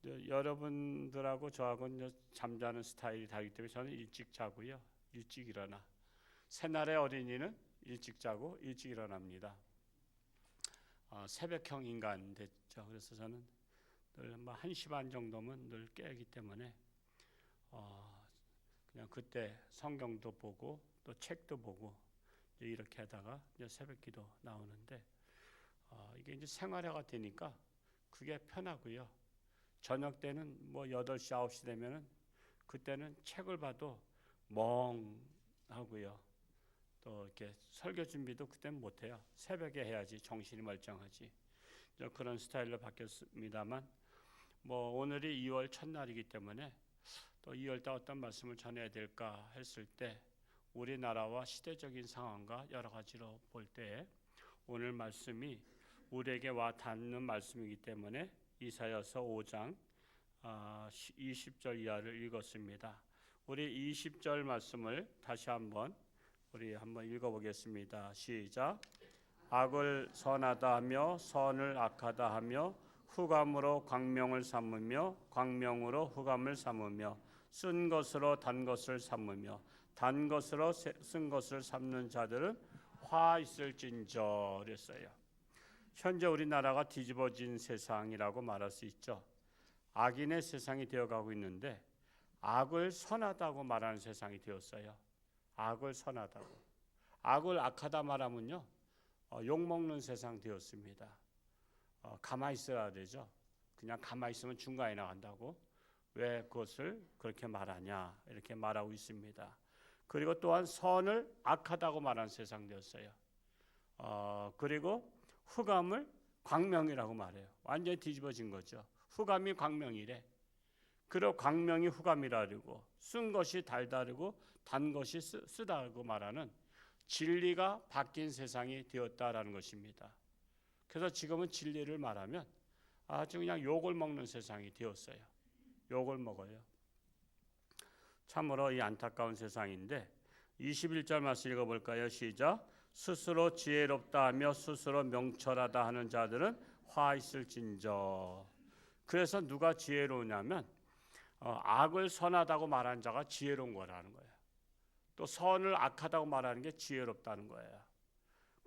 여러분들하고 저하고는 잠자는 스타일이 다르기 때문에 저는 일찍 자고요. 일찍 일어나. 새날의 어린이는 일찍 자고 일찍 일어납니다. 새벽형 인간 됐죠. 그래서 저는 늘 1시 반 정도면 늘 깨기 때문에 그냥 그때 성경도 보고 또 책도 보고 이렇게 하다가 이제 새벽기도 나오는데 이게 이제 생활화가 되니까 그게 편하고요. 저녁 때는 뭐 8시 9시 되면은 그때는 책을 봐도 멍하고요. 또 이렇게 설교 준비도 그때는 못해요. 새벽에 해야지 정신이 멀쩡하지. 그런 스타일로 바뀌었습니다만 뭐 오늘이 2월 첫날이기 때문에 또 2월 달 어떤 말씀을 전해야 될까 했을 때 우리나라와 시대적인 상황과 여러 가지로 볼 때 오늘 말씀이 우리에게 와 닿는 말씀이기 때문에 이사야서 5장 20절 이하를 읽었습니다. 우리 20절 말씀을 다시 한번 읽어보겠습니다. 시작. 악을 선하다 하며 선을 악하다 하며 흑암으로 광명을 삼으며 광명으로 흑암을 삼으며 쓴 것으로 단 것을 삼으며 단 것으로 쓴 것을 삼는 자들은 화 있을진저 그랬어요. 현재 우리나라가 뒤집어진 세상이라고 말할 수 있죠. 악인의 세상이 되어가고 있는데 악을 선하다고 말하는 세상이 되었어요. 악을 선하다고. 악을 악하다 말하면요. 욕먹는 세상 되었습니다. 가만히 있어야 되죠. 그냥 가만히 있으면 중간에 나간다고. 왜 그것을 그렇게 말하냐 이렇게 말하고 있습니다. 그리고 또한 선을 악하다고 말하는 세상 되었어요. 그리고 흑암을 광명이라고 말해요. 완전히 뒤집어진 거죠. 흑암이 광명이래. 그리고 광명이 흑암이라 그러고 쓴 것이 달다르고 단 것이 쓰다고 말하는 진리가 바뀐 세상이 되었다라는 것입니다. 그래서 지금은 진리를 말하면 아주 그냥 욕을 먹는 세상이 되었어요. 욕을 먹어요. 참으로 이 안타까운 세상인데 21절 말씀 읽어볼까요? 시작. 스스로 지혜롭다 하며 스스로 명철하다 하는 자들은 화 있을진저. 그래서 누가 지혜로우냐면 악을 선하다고 말하는 자가 지혜로운 거라는 거예요. 또 선을 악하다고 말하는 게 지혜롭다는 거예요.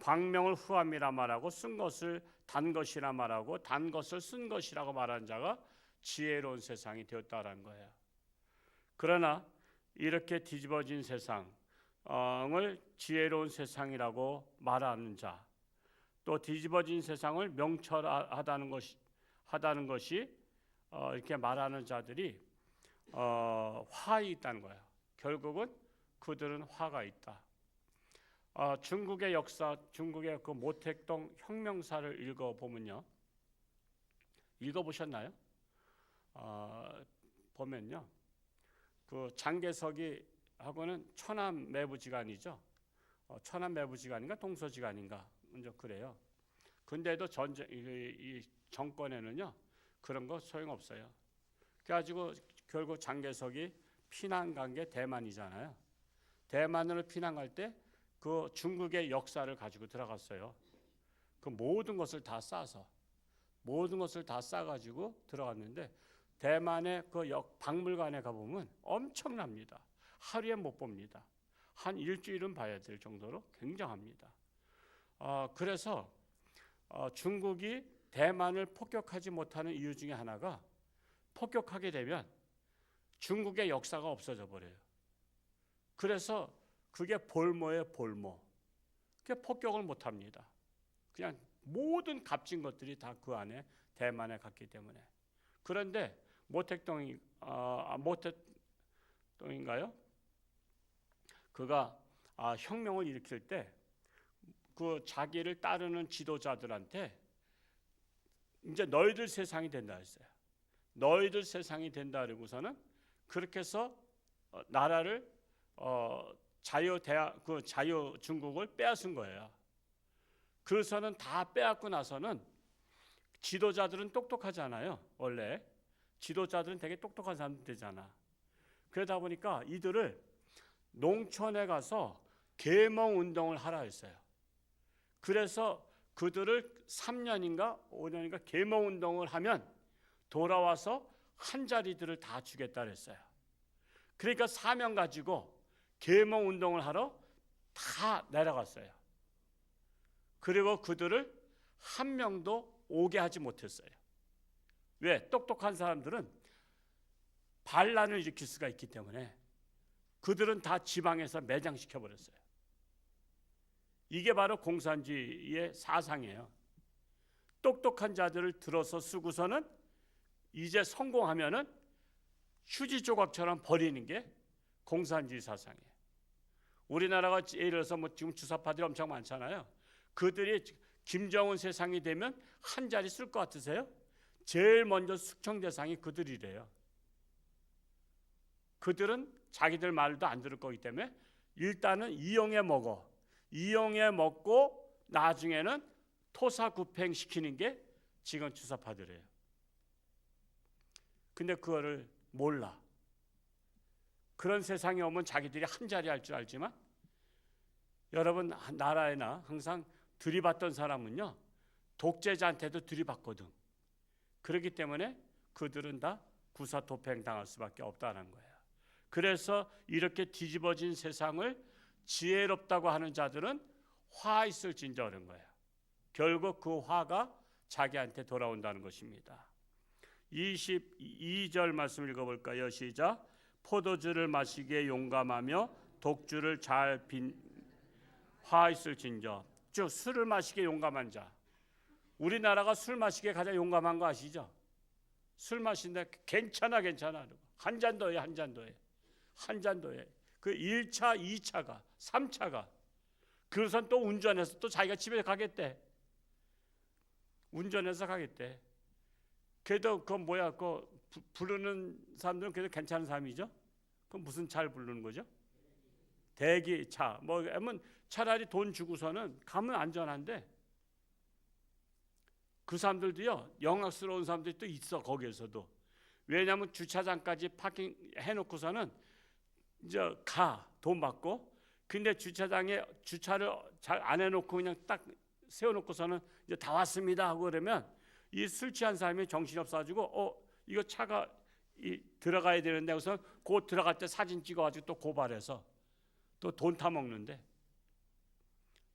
광명을 흑암이라 말하고 쓴 것을 단 것이라 말하고 단 것을 쓴 것이라고 말하는 자가 지혜로운 세상이 되었다는 거예요. 그러나 이렇게 뒤집어진 세상을 지혜로운 세상이라고 말하는 자, 또 뒤집어진 세상을 명철하다는 것이 이렇게 말하는 자들이 화에 있다는 거예요. 결국은 그들은 화가 있다. 중국의 역사, 중국의 그 모택동 혁명사를 읽어보면요. 읽어보셨나요? 보면요. 그 장개석이 하고는 천안 매부지간이죠. 천안 매부지간인가 동서지간인가 먼저 그래요. 근데도 이 정권에는요 그런 거 소용없어요. 그래가지고 결국 장개석이 피난 간 게 대만이잖아요. 대만으로 피난 갈 때 그 중국의 역사를 가지고 들어갔어요. 그 모든 것을 다 싸가지고 들어갔는데 대만의 그 박물관에 가보면 엄청납니다. 하루에 못 봅니다. 한 일주일은 봐야 될 정도로 굉장합니다. 그래서 중국이 대만을 폭격하지 못하는 이유 중에 하나가 폭격하게 되면 중국의 역사가 없어져 버려요. 그래서 그게 볼모예요, 볼모. 그게 폭격을 못합니다. 그냥 모든 값진 것들이 다 그 안에 대만에 갔기 때문에. 그런데 모택동인가요? 그가 혁명을 일으킬 때 그 자기를 따르는 지도자들한테 이제 너희들 세상이 된다 했어요. 너희들 세상이 된다 그러고서는 그렇게 해서 나라를 자유 중국을 빼앗은 거예요. 그래서는 다 빼앗고 나서는 지도자들은 똑똑하잖아요. 원래 지도자들은 되게 똑똑한 사람들 되잖아. 그러다 보니까 이들을 농촌에 가서 계몽 운동을 하라 했어요. 그래서 그들을 3년인가 5년인가 계몽 운동을 하면 돌아와서 한 자리들을 다 주겠다 그랬어요. 그러니까 사명 가지고 계몽 운동을 하러 다 내려갔어요. 그리고 그들을 한 명도 오게 하지 못했어요. 왜? 똑똑한 사람들은 반란을 일으킬 수가 있기 때문에 그들은 다 지방에서 매장시켜 버렸어요. 이게 바로 공산주의의 사상이에요. 똑똑한 자들을 들어서 쓰고서는 이제 성공하면은 휴지 조각처럼 버리는 게 공산주의 사상이에요. 우리나라가 예를 들어서 뭐 지금 주사파들이 엄청 많잖아요. 그들이 김정은 세상이 되면 한 자리 쓸 것 같으세요? 제일 먼저 숙청 대상이 그들이래요. 그들은 자기들 말도 안 들을 거기 때문에 일단은 이용해 먹어. 이용해 먹고 나중에는 토사구팽 시키는 게 지금 주사파들이에요. 근데 그거를 몰라. 그런 세상에 오면 자기들이 한 자리 할 줄 알지만 여러분 나라에나 항상 들이받던 사람은요 독재자한테도 들이받거든. 그렇기 때문에 그들은 다 구사도팽 당할 수밖에 없다는 거예요. 그래서 이렇게 뒤집어진 세상을 지혜롭다고 하는 자들은 화 있을진저 그런 거예요. 결국 그 화가 자기한테 돌아온다는 것입니다. 22절 말씀 읽어볼까요? 시작. 포도주를 마시기에 용감하며 독주를 잘 화 있을진저. 즉 술을 마시기에 용감한 자. 우리나라가 술 마시기에 가장 용감한 거 아시죠? 술 마신데 괜찮아 한 잔 더 해, 한 잔 더 해. 한 잔 더 해. 그 1차, 2차가, 3차가. 그래서 또 운전해서 또 자기가 집에 가겠대. 운전해서 가겠대. 그래도 그 뭐야, 그 부르는 사람들은 그래도 괜찮은 사람이죠. 그럼 무슨 차를 부르는 거죠? 대기차. 뭐 하면 차라리 돈 주고서는 가면 안전한데 그 사람들도요 영악스러운 사람들이 또 있어 거기에서도. 왜냐하면 주차장까지 파킹 해놓고서는 이제 돈 받고. 근데 주차장에 주차를 잘 안 해놓고 그냥 딱 세워놓고서는 이제 다 왔습니다 하고 그러면 이 술 취한 사람이 정신이 없어가지고 이거 차가 들어가야 되는데 우선 곧 들어갈 때 사진 찍어가지고 또 고발해서 또 돈 타먹는데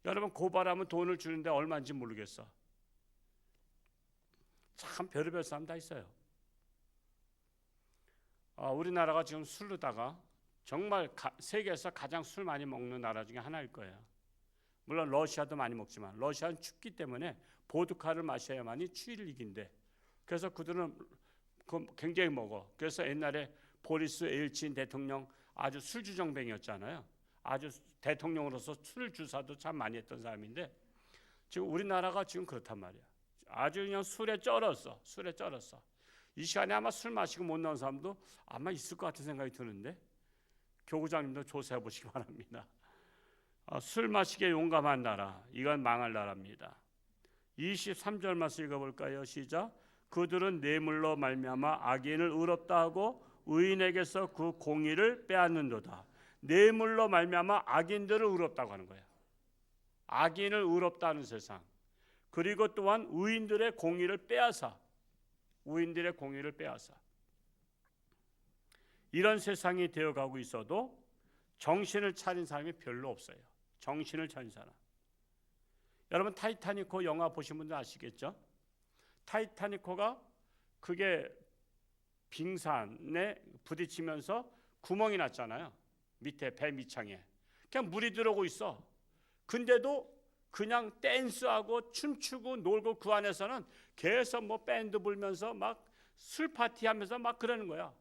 여러분 고발하면 돈을 주는데 얼마인지 모르겠어. 참 별의별 사람 다 있어요. 우리나라가 지금 술로다가 정말 세계에서 가장 술 많이 먹는 나라 중에 하나일 거예요. 물론 러시아도 많이 먹지만 러시아는 춥기 때문에 보드카를 마셔야만이 추위를 이긴대. 그래서 그들은 굉장히 먹어. 그래서 옛날에 보리스 엘친 대통령 아주 술주정뱅이였잖아요. 아주 대통령으로서 술 주사도 참 많이 했던 사람인데 지금 우리나라가 지금 그렇단 말이야. 아주 그냥 술에 쩔었어. 이 시간에 아마 술 마시고 못 나온 사람도 아마 있을 것 같은 생각이 드는데 교구장님도 조사해 보시기 바랍니다. 술 마시기에 용감한 나라, 이건 망할 나라입니다. 23절 말씀 읽어볼까요? 시작. 그들은 뇌물로 말미암아 악인을 의롭다 하고 의인에게서 그 공의를 빼앗는도다. 뇌물로 말미암아 악인들을 의롭다고 하는 거예요. 악인을 의롭다 하는 세상. 그리고 또한 의인들의 공의를 빼앗아. 이런 세상이 되어가고 있어도 정신을 차린 사람이 별로 없어요. 정신을 차린 사람. 여러분 타이타닉호 영화 보신 분들 아시겠죠? 타이타닉호가 그게 빙산에 부딪히면서 구멍이 났잖아요. 밑에 배 밑창에. 그냥 물이 들어오고 있어. 근데도 그냥 댄스하고 춤추고 놀고 그 안에서는 계속 뭐 밴드 불면서 막 술 파티하면서 막 그러는 거야.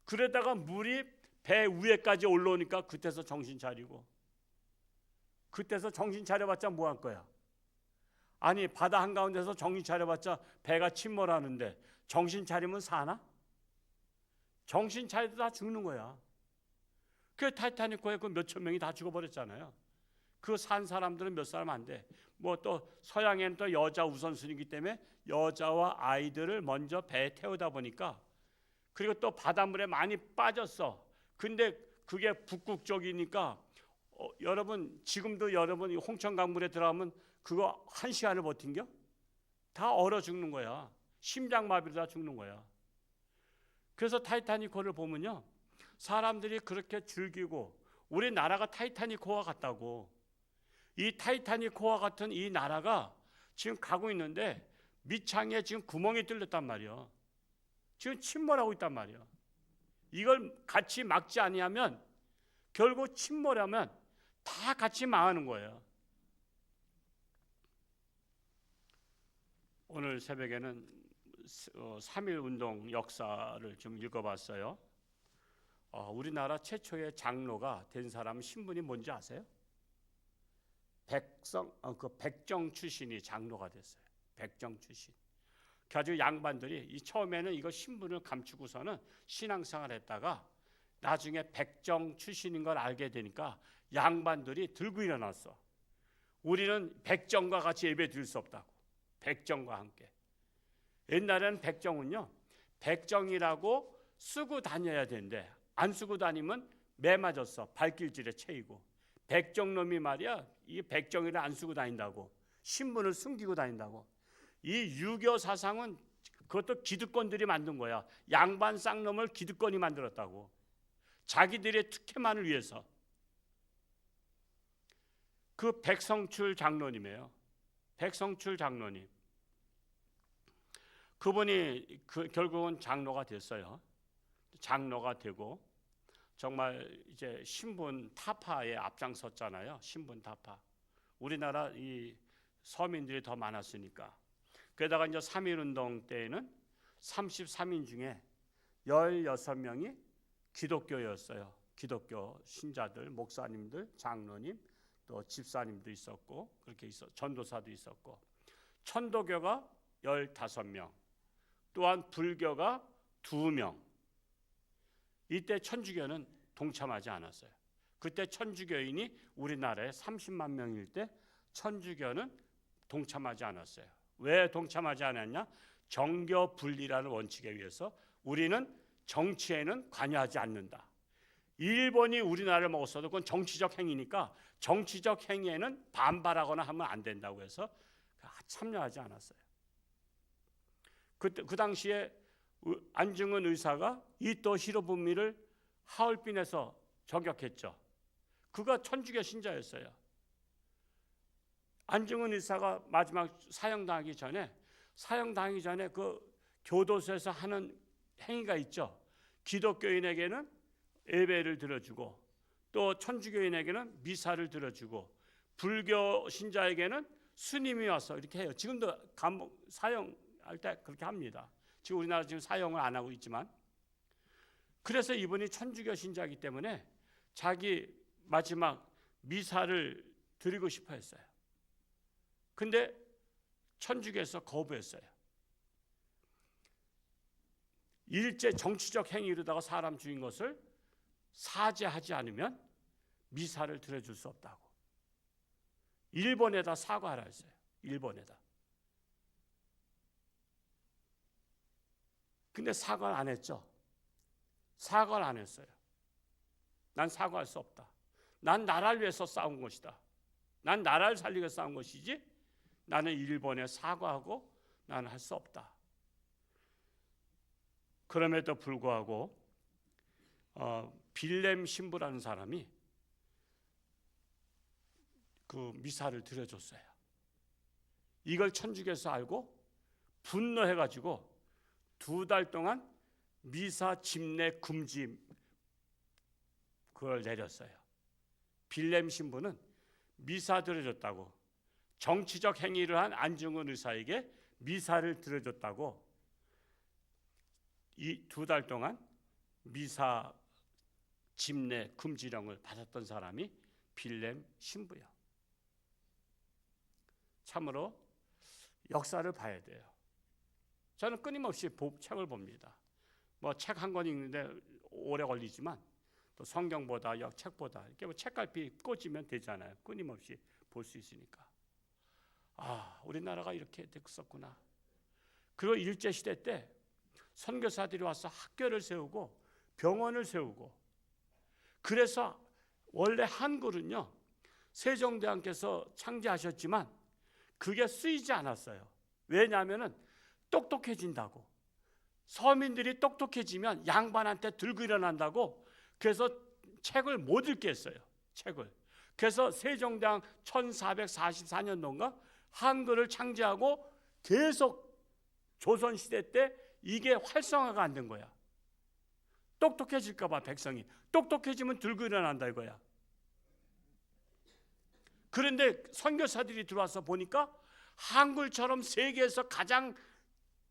그러다가 물이 배 위에까지 올라오니까 그때서 정신 차리고. 그때서 정신 차려봤자 뭐 할 거야? 아니 바다 한가운데서 정신 차려봤자 배가 침몰하는데 정신 차리면 사나? 정신 차려도 다 죽는 거야. 그 타이타닉호에 그 몇천 명이 다 죽어버렸잖아요. 그 산 사람들은 몇 사람 안 돼. 뭐 또 서양에는 또 여자 우선순위이기 때문에 여자와 아이들을 먼저 배에 태우다 보니까 그리고 또 바닷물에 많이 빠졌어. 근데 그게 북극 쪽이니까 여러분 지금도 여러분 홍천 강물에 들어가면 그거 1시간을 버틴겨? 다 얼어 죽는 거야. 심장마비로 다 죽는 거야. 그래서 타이타닉호를 보면요, 사람들이 그렇게 즐기고 우리나라가 타이타닉호와 같다고. 이 타이타닉호와 같은 이 나라가 지금 가고 있는데 밑창에 지금 구멍이 뚫렸단 말이야. 지금 침몰하고 있단 말이야. 이걸 같이 막지 아니하면 결국 침몰하면 다 같이 망하는 거예요. 오늘 새벽에는 3.1 운동 역사를 좀 읽어봤어요. 우리나라 최초의 장로가 된 사람 신분이 뭔지 아세요? 백정 출신이 장로가 됐어요. 백정 출신. 가지고 양반들이 처음에는 이거 신분을 감추고서는 신앙생활 했다가 나중에 백정 출신인 걸 알게 되니까 양반들이 들고 일어났어. 우리는 백정과 같이 예배 드릴 수 없다고. 백정과 함께. 옛날에는 백정은요, 백정이라고 쓰고 다녀야 되는데 안 쓰고 다니면 매 맞았어. 발길질에 채이고. 백정놈이 말이야, 이 백정이를 안 쓰고 다닌다고. 신분을 숨기고 다닌다고. 이 유교 사상은 그것도 기득권들이 만든 거야. 양반 쌍놈을 기득권이 만들었다고. 자기들의 특혜만을 위해서. 그 백성출 장로님이에요. 백성출 장로님. 그분이 결국은 장로가 됐어요. 장로가 되고 정말 이제 신분 타파에 앞장섰잖아요. 신분 타파. 우리나라 이 서민들이 더 많았으니까. 게다가 이제 3.1 운동 때에는 33인 중에 16명이 기독교였어요. 기독교 신자들, 목사님들, 장로님, 또 집사님도 있었고 그렇게 전도사도 있었고, 천도교가 15명, 또한 불교가 2명. 이때 천주교는 동참하지 않았어요. 그때 천주교인이 우리나라에 30만 명일 때 천주교는 동참하지 않았어요. 왜 동참하지 않았냐? 정교 분리라는 원칙에 의해서 우리는 정치에는 관여하지 않는다. 일본이 우리나라를 먹었어도 그건 정치적 행위니까 정치적 행위에는 반발하거나 하면 안 된다고 해서 참여하지 않았어요. 그 당시에 안중근 의사가 이토 히로부미를 하얼빈에서 저격했죠. 그가 천주교 신자였어요. 안중근 의사가 마지막 사형당하기 전에 그 교도소에서 하는 행위가 있죠. 기독교인에게는 예배를 드려주고 또 천주교인에게는 미사를 드려주고 불교 신자에게는 스님이 와서 이렇게 해요. 지금도 감옥 사형할 때 그렇게 합니다. 지금 우리나라 지금 사형을 안 하고 있지만, 그래서 이분이 천주교 신자이기 때문에 자기 마지막 미사를 드리고 싶어 했어요. 근데 천주교에서 거부했어요. 일제 정치적 행위로다가 사람 죽인 것을 사죄하지 않으면 미사를 드려줄 수 없다고. 일본에다 사과하라 했어요. 일본에다. 근데 사과를 안 했죠. 사과를 안 했어요. 난 사과할 수 없다. 난 나라를 위해서 싸운 것이다. 난 나라를 살리기 위해서 싸운 것이지 나는 일본에 사과하고 나는 할 수 없다. 그럼에도 불구하고 빌렘 신부라는 사람이 그 미사를 드려줬어요. 이걸 천주교에서 알고 분노해가지고 2달 동안 미사 집내 금지 그걸 내렸어요. 빌렘 신부는 미사 드려줬다고, 정치적 행위를 한 안중근 의사에게 미사를 드려줬다고 이 2달 동안 미사 집내 금지령을 받았던 사람이 빌렘 신부요. 참으로 역사를 봐야 돼요. 저는 끊임없이 책을 봅니다. 뭐 책 한 권 읽는데 오래 걸리지만 또 성경보다 책보다 이렇게 뭐 책갈피 꽂으면 되잖아요. 끊임없이 볼 수 있으니까. 우리나라가 이렇게 됐었구나. 그리고 일제시대 때 선교사들이 와서 학교를 세우고 병원을 세우고, 그래서 원래 한글은요 세종대왕께서 창제하셨지만 그게 쓰이지 않았어요. 왜냐하면 똑똑해진다고. 서민들이 똑똑해지면 양반한테 들고 일어난다고 그래서 책을 못 읽게 했어요. 책을. 그래서 세종대왕 1444년도인가 한글을 창제하고 계속 조선시대 때 이게 활성화가 안 된 거야. 똑똑해질까 봐 백성이. 똑똑해지면 들고 일어난다 이거야. 그런데 선교사들이 들어와서 보니까 한글처럼 세계에서 가장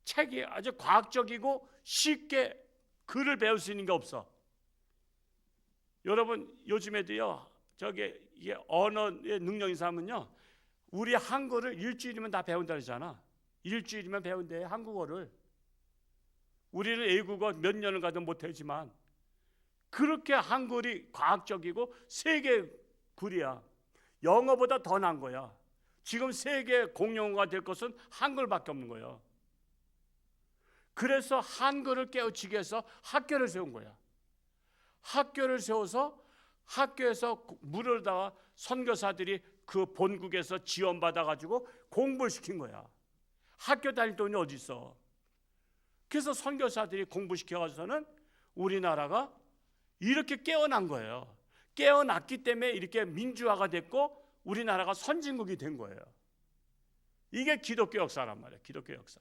책이 아주 과학적이고 쉽게 글을 배울 수 있는 게 없어. 여러분 요즘에도요 이게 언어의 능력인 사람은요 우리 한글을 일주일이면 다 배운다 그러잖아. 일주일이면 배운대 한국어를. 우리는 외국어 몇 년을 가도 못하지만 그렇게 한글이 과학적이고 세계 글이야. 영어보다 더 나은 거야. 지금 세계 공용어가 될 것은 한글밖에 없는 거예요. 그래서 한글을 깨우치기 위해서 학교를 세운 거야. 학교를 세워서 학교에서 물어다가 선교사들이 그 본국에서 지원받아 가지고 공부를 시킨 거야. 학교 다닐 돈이 어디 있어? 그래서 선교사들이 공부시켜 가지고서는 우리나라가 이렇게 깨어난 거예요. 깨어났기 때문에 이렇게 민주화가 됐고 우리나라가 선진국이 된 거예요. 이게 기독교 역사란 말이에요. 기독교 역사.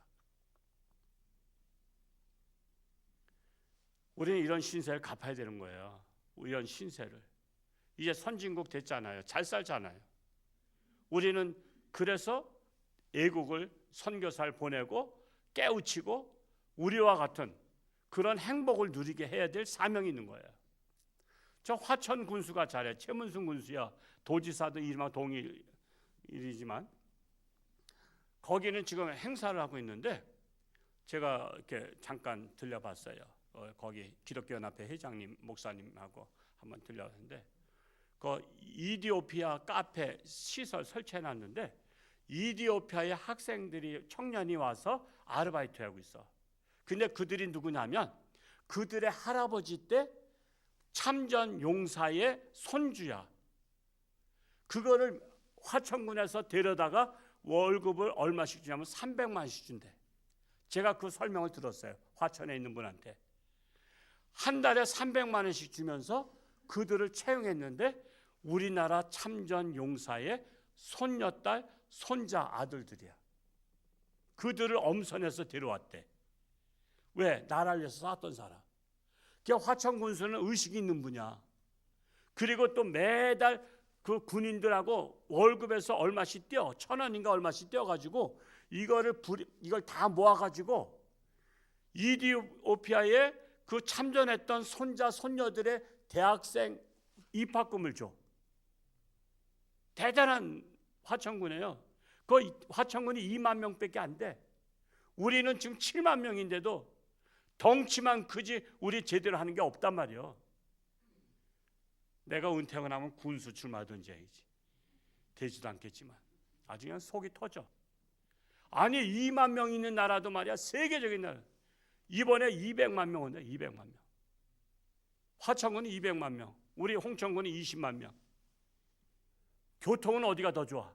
우리는 이런 신세를 갚아야 되는 거예요. 이런 신세를. 이제 선진국 됐잖아요. 잘 살잖아요. 우리는 그래서 애국을 선교사를 보내고 깨우치고 우리와 같은 그런 행복을 누리게 해야 될 사명이 있는 거예요. 저 화천 군수가 잘해. 최문순 군수야. 도지사도 이름하고 동일이지만 거기는 지금 행사를 하고 있는데 제가 이렇게 잠깐 들려봤어요. 거기 기독교연합회 회장님 목사님하고 한번 들려봤는데 그 이디오피아 카페 시설 설치해놨는데 이디오피아의 학생들이 청년이 와서 아르바이트 하고 있어. 근데 그들이 누구냐면 그들의 할아버지 때 참전 용사의 손주야. 그거를 화천군에서 데려다가 월급을 얼마씩 주냐면 300만 원씩 준대. 제가 그 설명을 들었어요. 화천에 있는 분한테. 한 달에 300만 원씩 주면서 그들을 채용했는데 우리나라 참전 용사의 손녀딸, 손자 아들들이야. 그들을 엄선해서 데려왔대. 왜? 나라를 위해서 싸웠던 사람. 그 화천 군수는 의식이 있는 분이야. 그리고 또 매달 그 군인들하고 월급에서 얼마씩 떼어 1,000원인가 얼마씩 떼어가지고 이걸 다 모아가지고 이디오피아에 그 참전했던 손자 손녀들의 대학생 입학금을 줘. 대단한 화천군이에요. 그 화천군이 2만 명밖에 안 돼. 우리는 지금 7만 명인데도 덩치만 크지 우리 제대로 하는 게 없단 말이에요. 내가 은퇴하고 나면 군수 출마하든지 해야지. 되지도 않겠지만 아주 그냥 속이 터져. 아니 2만 명 있는 나라도 말이야. 세계적인 나라. 이번에 200만 명 온다. 200만 명. 화천군이 200만 명. 우리 홍천군이 20만 명. 교통은 어디가 더 좋아?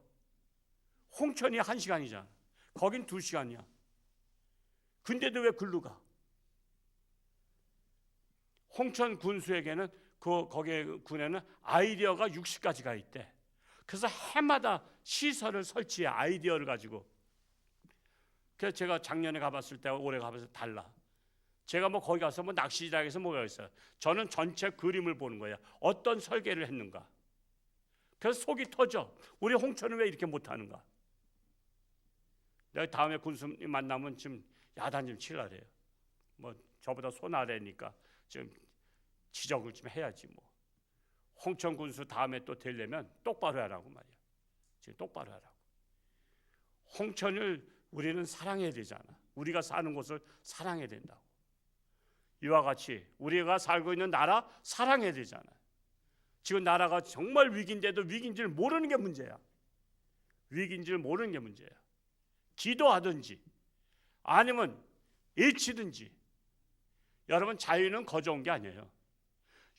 홍천이 1시간이잖아. 거긴 2시간이야. 근데도 왜 글로 가? 홍천 군수에게는 거기 군에는 아이디어가 60가지가 있대. 그래서 해마다 시설을 설치해. 아이디어를 가지고. 그래서 제가 작년에 가봤을 때 올해 가봤을 때 달라. 제가 뭐 거기 가서 뭐 낚시장에서 뭐가 있어요. 저는 전체 그림을 보는 거예요. 어떤 설계를 했는가. 그래서 속이 터져. 우리 홍천은 왜 이렇게 못하는가. 내가 다음에 군수님 만나면 좀 야단 좀 치려 그래요. 뭐 저보다 손 아래니까 좀 지적을 좀 해야지 뭐. 홍천 군수 다음에 또 되려면 똑바로 하라고 말이야. 지금 똑바로 하라고. 홍천을 우리는 사랑해야 되잖아. 우리가 사는 곳을 사랑해야 된다고. 이와 같이 우리가 살고 있는 나라 사랑해야 되잖아. 지금 나라가 정말 위기인데도 위기인 줄 모르는 게 문제야. 위기인 줄 모르는 게 문제야. 기도하든지 아니면 외치든지. 여러분 자유는 거저온 게 아니에요.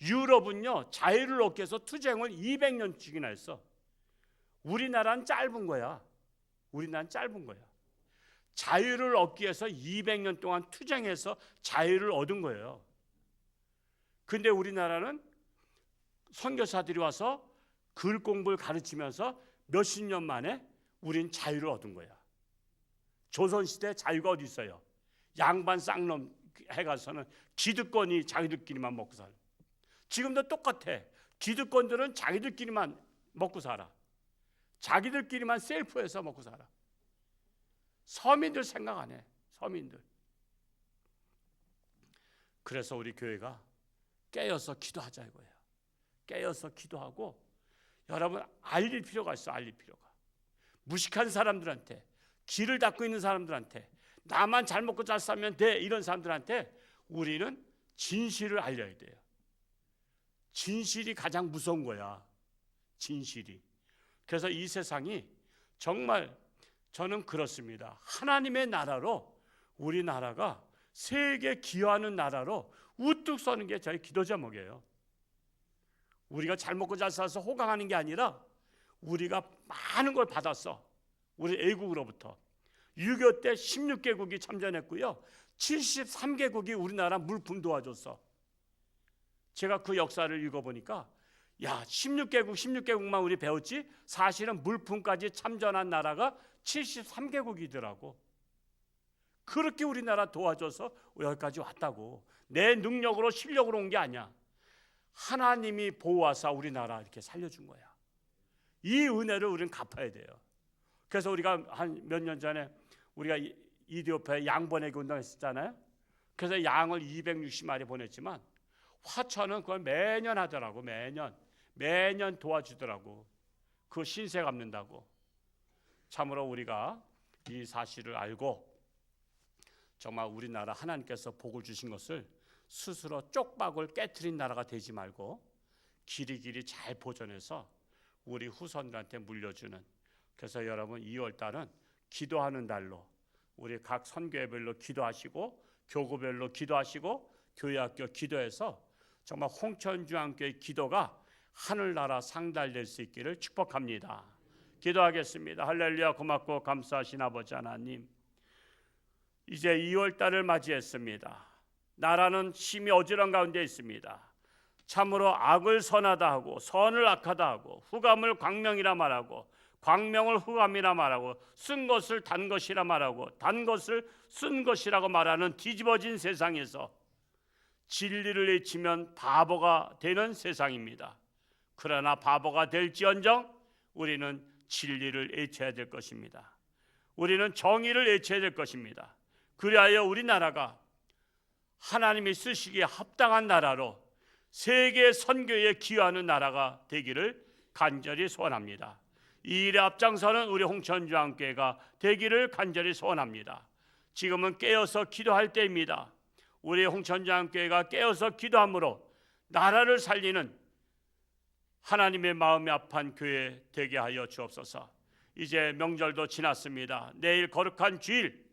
유럽은요 자유를 얻기 위해서 투쟁을 200년씩이나 했어. 우리나라는 짧은 거야. 우리나라는 짧은 거야. 자유를 얻기 위해서 200년 동안 투쟁해서 자유를 얻은 거예요. 근데 우리나라는 선교사들이 와서 글 공부를 가르치면서 몇십 년 만에 우린 자유를 얻은 거야. 조선시대 자유가 어디 있어요? 양반 쌍놈 해가서는 기득권이 자기들끼리만 먹고 살아. 지금도 똑같아. 기득권들은 자기들끼리만 먹고 살아. 자기들끼리만 셀프해서 먹고 살아. 서민들 생각 안 해. 서민들. 그래서 우리 교회가 깨어서 기도하자 이거예요. 깨어서 기도하고 여러분 알릴 필요가 있어. 알릴 필요가. 무식한 사람들한테, 길을 닦고 있는 사람들한테, 나만 잘 먹고 잘 살면 돼 이런 사람들한테 우리는 진실을 알려야 돼요. 진실이 가장 무서운 거야. 진실이. 그래서 이 세상이 정말 저는 그렇습니다. 하나님의 나라로 우리나라가 세계 기여하는 나라로 우뚝 서는 게 저희 기도 제목이에요. 우리가 잘 먹고 잘 살아서 호강하는 게 아니라 우리가 많은 걸 받았어. 우리 애국으로부터 6.25 때 16개국이 참전했고요. 73개국이 우리나라 물품 도와줬어. 제가 그 역사를 읽어보니까 야 16개국만 우리 배웠지 사실은 물품까지 참전한 나라가 73개국이더라고. 그렇게 우리나라 도와줘서 여기까지 왔다고. 내 능력으로 실력으로 온 게 아니야. 하나님이 보호하사 우리나라 이렇게 살려준 거야. 이 은혜를 우리는 갚아야 돼요. 그래서 우리가 한 몇 년 전에 우리가 이디오피아에 양 보내기 운동했었잖아요. 그래서 양을 260마리 보냈지만 화천은 그걸 매년 하더라고. 매년 도와주더라고. 그 신세 갚는다고. 참으로 우리가 이 사실을 알고 정말 우리나라 하나님께서 복을 주신 것을 스스로 쪽박을 깨트린 나라가 되지 말고 길이길이 잘 보존해서 우리 후손들한테 물려주는. 그래서 여러분 2월 달은 기도하는 달로 우리 각 선교회별로 기도하시고 교구별로 기도하시고 교회학교 기도해서 정말 홍천중앙교회 기도가 하늘나라 상달될 수 있기를 축복합니다. 기도하겠습니다. 할렐루야. 고맙고 감사하신 아버지 하나님, 이제 2월 달을 맞이했습니다. 나라는 심히 어지러운 가운데 있습니다. 참으로 악을 선하다 하고 선을 악하다 하고 후감을 광명이라 말하고 광명을 후감이라 말하고 쓴 것을 단 것이라 말하고 단 것을 쓴 것이라고 말하는 뒤집어진 세상에서 진리를 외치면 바보가 되는 세상입니다. 그러나 바보가 될지언정 우리는 진리를 외쳐야 될 것입니다. 우리는 정의를 외쳐야 될 것입니다. 그리하여 우리나라가 하나님이 쓰시기에 합당한 나라로 세계 선교에 기여하는 나라가 되기를 간절히 소원합니다. 이 일에 앞장서는 우리 홍천중앙교회가 되기를 간절히 소원합니다. 지금은 깨어서 기도할 때입니다. 우리 홍천중앙교회가 깨어서 기도함으로 나라를 살리는 하나님의 마음이 아픈 교회 되게 하여 주옵소서. 이제 명절도 지났습니다. 내일 거룩한 주일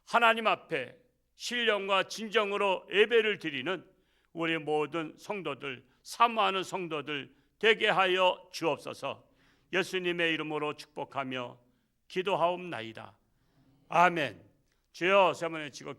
하나님 앞에 신령과 진정으로 예배를 드리는 우리 모든 성도들, 사모하는 성도들 되게 하여 주옵소서. 예수님의 이름으로 축복하며 기도하옵나이다. 아멘. 주여 세 번 외치고